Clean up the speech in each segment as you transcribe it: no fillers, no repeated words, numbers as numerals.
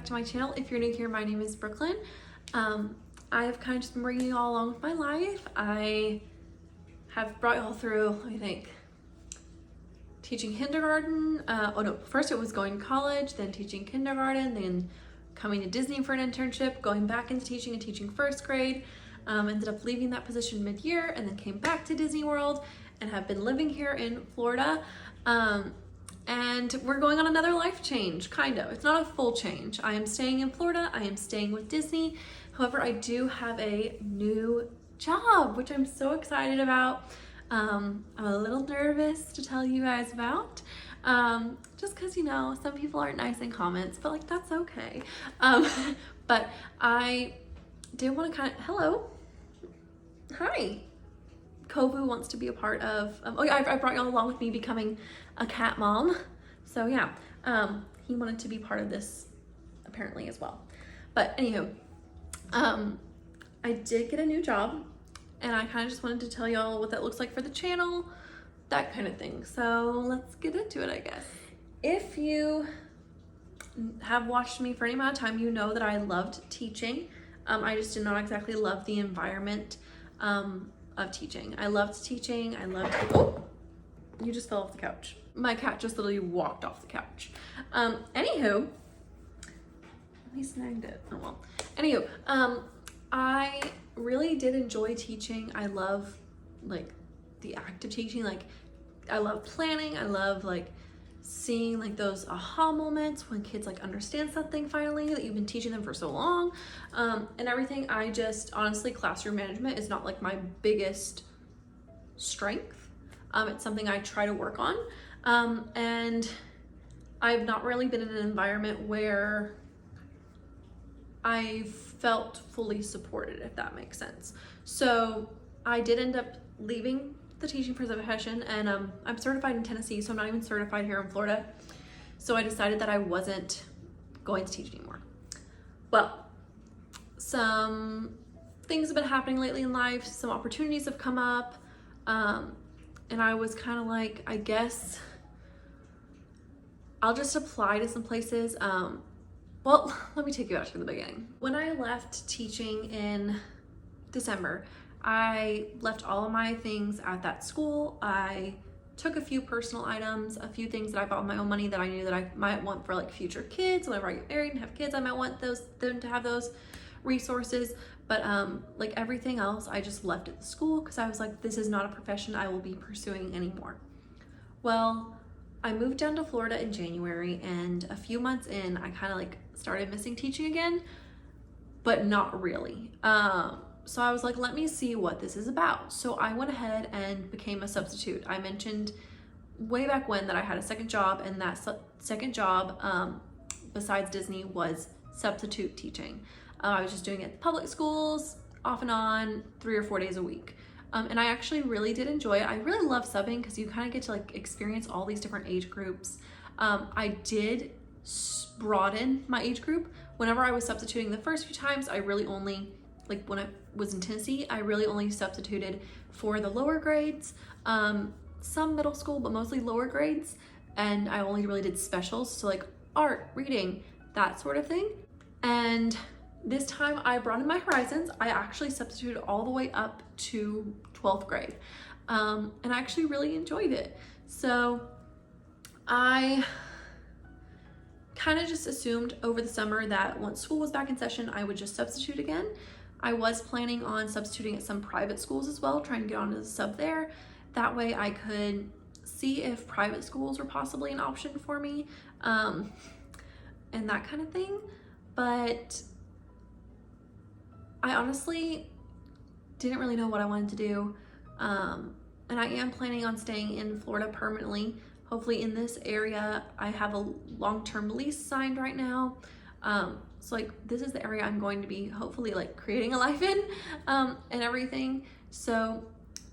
back to my channel. If you're new here, my name is Brookelynne. I have kind of just been bringing you all along with my life. I have brought you all through, let me think, teaching kindergarten. First it was going to college, then teaching kindergarten, then coming to Disney for an internship, going back into teaching and teaching first grade. Ended up leaving that position mid-year and then came back to Disney World and have been living here in Florida. And we're going on another life change, kind of. It's not a full change. I am staying in Florida. I am staying with Disney. However, I do have a new job, which I'm so excited about. I'm a little nervous to tell you guys about, just because, you know, some people aren't nice in comments, but like, that's okay. But I did want to hello. Hi. Kovu wants to be a part of, I brought y'all along with me becoming a cat mom. So yeah, he wanted to be part of this apparently as well. But anywho, I did get a new job and I kind of just wanted to tell y'all what that looks like for the channel, that kind of thing. So let's get into it, I guess. If you have watched me for any amount of time, you know that I loved teaching. I just did not exactly love the environment of teaching. I loved teaching. Oh, you just fell off the couch. My cat just literally walked off the couch. Anywho, he snagged it. Oh well. Anywho, I really did enjoy teaching. I love like the act of teaching. Like I love planning. I love like seeing like those aha moments when kids like understand something finally that you've been teaching them for so long, and everything. I just honestly, classroom management is not like my biggest strength. It's something I try to work on, and I've not really been in an environment where I felt fully supported, if that makes sense. So I did end up leaving the teaching profession, and I'm certified in Tennessee, so I'm not even certified here in Florida. So I decided that I wasn't going to teach anymore. Well, some things have been happening lately in life, some opportunities have come up, and I was kind of like, I guess I'll just apply to some places. Well, let me take you out to the beginning. When I left teaching in December, I left all of my things at that school. I took a few personal items, a few things that I bought with my own money that I knew that I might want for like future kids. Whenever I get married and have kids, I might want them to have those resources. But like everything else, I just left at the school because I was like, this is not a profession I will be pursuing anymore. Well, I moved down to Florida in January, and a few months in, I kind of like started missing teaching again, but not really. So I was like, let me see what this is about. So I went ahead and became a substitute. I mentioned way back when that I had a second job, and that second job, besides Disney, was substitute teaching. I was just doing it at public schools off and on 3 or 4 days a week. And I actually really did enjoy it. I really love subbing because you kind of get to like experience all these different age groups. I did broaden my age group. Whenever I was substituting the first few times, I really only, like when I was in Tennessee, I really only substituted for the lower grades, some middle school, but mostly lower grades. And I only really did specials, so like art, reading, that sort of thing. And this time I broadened my horizons. I actually substituted all the way up to 12th grade. And I actually really enjoyed it. So I kind of just assumed over the summer that once school was back in session, I would just substitute again. I was planning on substituting at some private schools as well, trying to get on as a sub there. That way I could see if private schools were possibly an option for me, and that kind of thing. But I honestly didn't really know what I wanted to do. And I am planning on staying in Florida permanently, hopefully in this area. I have a long-term lease signed right now. So like this is the area I'm going to be hopefully like creating a life in, and everything. So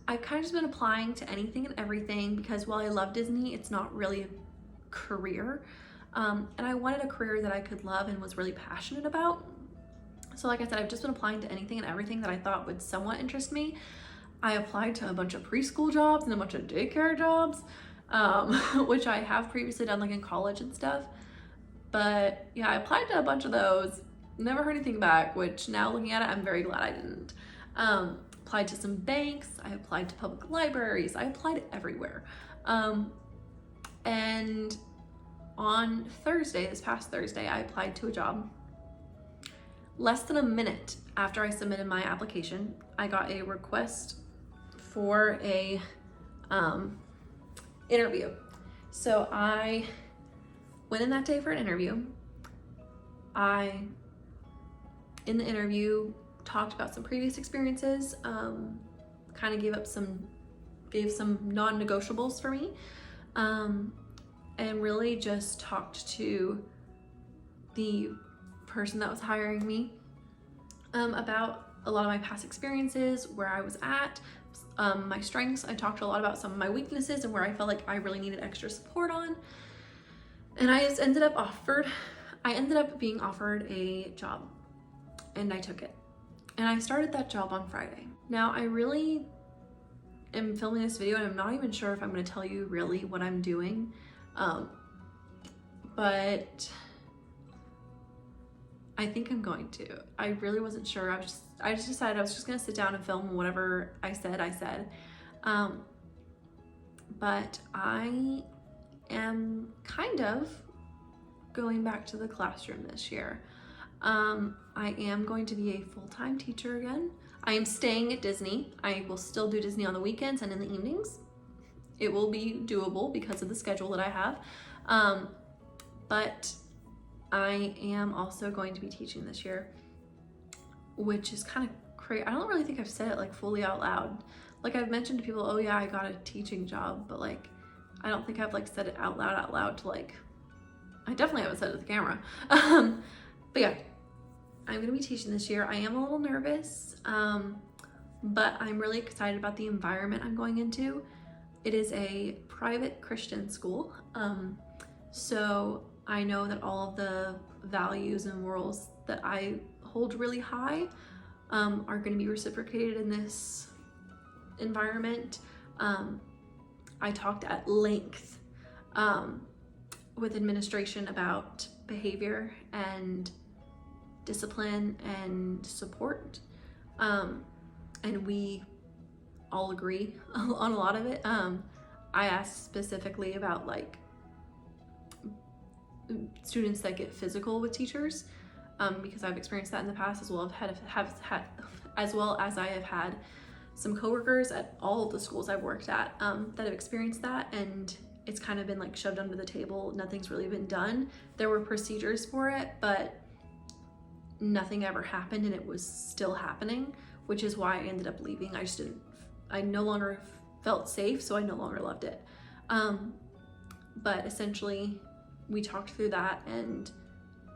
I've kind of just been applying to anything and everything because while I love Disney, it's not really a career. And I wanted a career that I could love and was really passionate about. So like I said, I've just been applying to anything and everything that I thought would somewhat interest me. I applied to a bunch of preschool jobs and a bunch of daycare jobs, which I have previously done like in college and stuff. But yeah, I applied to a bunch of those, never heard anything back, which now looking at it, I'm very glad I didn't. Applied to some banks, I applied to public libraries, I applied everywhere. And on Thursday, this past Thursday, I applied to a job. Less than a minute after I submitted my application, I got a request for a interview. So I went in that day for an interview. In the interview, talked about some previous experiences, kind of gave some non-negotiables for me, and really just talked to the person that was hiring me about a lot of my past experiences, where I was at, my strengths. I talked a lot about some of my weaknesses and where I felt like I really needed extra support on. And I just ended up being offered a job, and I took it. And I started that job on Friday. Now I really am filming this video and I'm not even sure if I'm going to tell you really what I'm doing. But I think I'm going to. I really wasn't sure. I just decided I was just gonna sit down and film whatever I said. But I am kind of going back to the classroom this year. I am going to be a full-time teacher again. I am staying at Disney. I will still do Disney on the weekends and in the evenings. It will be doable because of the schedule that I have. But I am also going to be teaching this year, which is kind of crazy. I don't really think I've said it like fully out loud. Like I've mentioned to people, oh yeah, I got a teaching job, but like, I don't think I've like said it out loud to like, I definitely haven't said it to the camera. But yeah, I'm gonna be teaching this year. I am a little nervous, but I'm really excited about the environment I'm going into. It is a private Christian school. So I know that all of the values and morals that I hold really high are going to be reciprocated in this environment. I talked at length with administration about behavior and discipline and support, and we all agree on a lot of it. I asked specifically about like students that get physical with teachers, because I've experienced that in the past, as well as I have had some coworkers at all of the schools I've worked at that have experienced that, and it's kind of been like shoved under the table. Nothing's really been done. There were procedures for it, but nothing ever happened, and it was still happening, which is why I ended up leaving. I no longer felt safe, so I no longer loved it. But essentially, we talked through that, and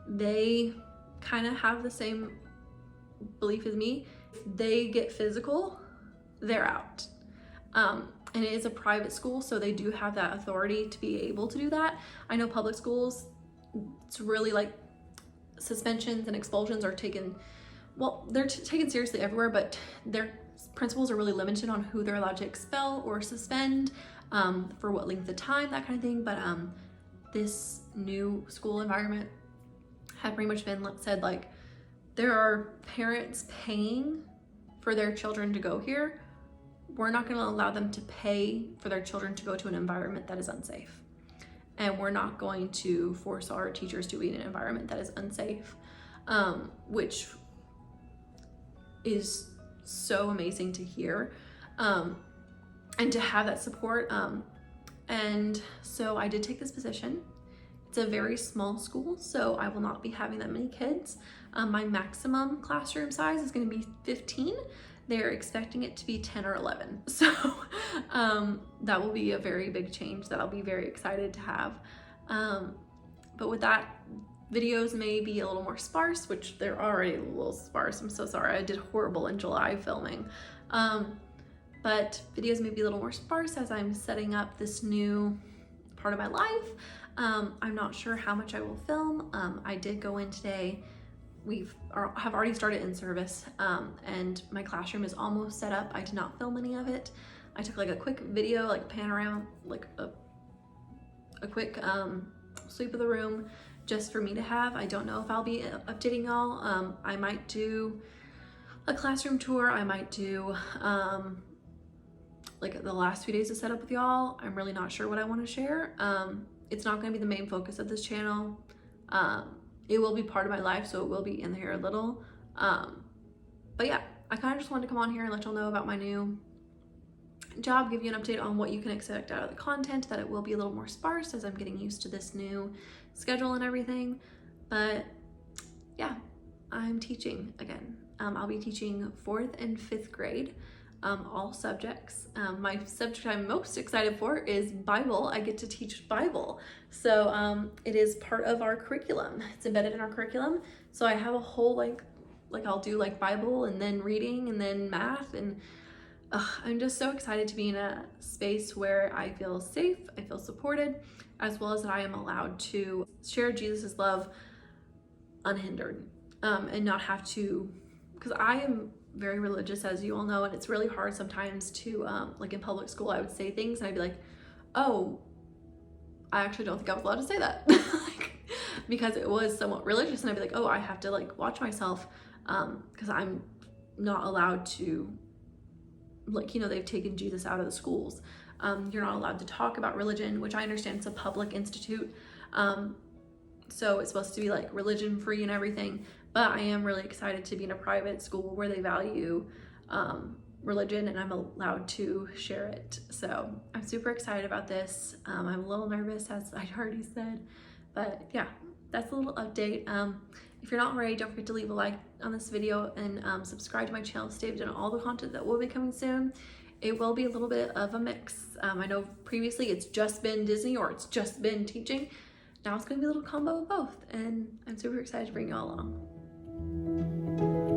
they kind of have the same belief as me. They get physical, they're out. And it is a private school, so they do have that authority to be able to do that. I know public schools, it's really like suspensions and expulsions are taken, well, they're taken seriously everywhere, but their principals are really limited on who they're allowed to expel or suspend, for what length of time, that kind of thing. But this new school environment had pretty much been said like, there are parents paying for their children to go here. We're not going to allow them to pay for their children to go to an environment that is unsafe. And we're not going to force our teachers to be in an environment that is unsafe, which is so amazing to hear, and to have that support. And so I did take this position. It's a very small school, so I will not be having that many kids. My maximum classroom size is going to be 15. They're expecting it to be 10 or 11. So that will be a very big change that I'll be very excited to have. But with that, videos may be a little more sparse, which they're already a little sparse. I'm so sorry. I did horrible in July filming. But videos may be a little more sparse as I'm setting up this new part of my life. I'm not sure how much I will film. I did go in today. Have already started in service, and my classroom is almost set up. I did not film any of it. I took like a quick video, like panorama, like a quick sweep of the room, just for me to have. I don't know if I'll be updating y'all. I might do a classroom tour. I might do like the last few days of setup with y'all. I'm really not sure what I want to share. It's not going to be the main focus of this channel. It will be part of my life, so it will be in here a little. But yeah, I kind of just wanted to come on here and let y'all know about my new job, give you an update on what you can expect out of the content, that it will be a little more sparse as I'm getting used to this new schedule and everything. But yeah, I'm teaching again. I'll be teaching 4th and 5th grade, all subjects. My subject I'm most excited for is Bible. I get to teach Bible. So it is part of our curriculum. It's embedded in our curriculum. So I have a whole like I'll do like Bible and then reading and then math, and I'm just so excited to be in a space where I feel safe, I feel supported, as well as that I am allowed to share Jesus' love unhindered, and not have to, because I am very religious, as you all know, and it's really hard sometimes to, like in public school, I would say things and I'd be like, oh, I actually don't think I was allowed to say that. Because it was somewhat religious, and I'd be like, oh, I have to like watch myself, because I'm not allowed to, like, you know, they've taken Jesus out of the schools. You're not allowed to talk about religion, which I understand it's a public institute. So it's supposed to be like religion free and everything, but I am really excited to be in a private school where they value religion, and I'm allowed to share it. So I'm super excited about this. I'm a little nervous, as I already said, but yeah, that's a little update. If you're not already, don't forget to leave a like on this video and subscribe to my channel to stay updated on all the content that will be coming soon. It will be a little bit of a mix. I know previously it's just been Disney or it's just been teaching. Now it's going to be a little combo of both, and I'm super excited to bring you all along.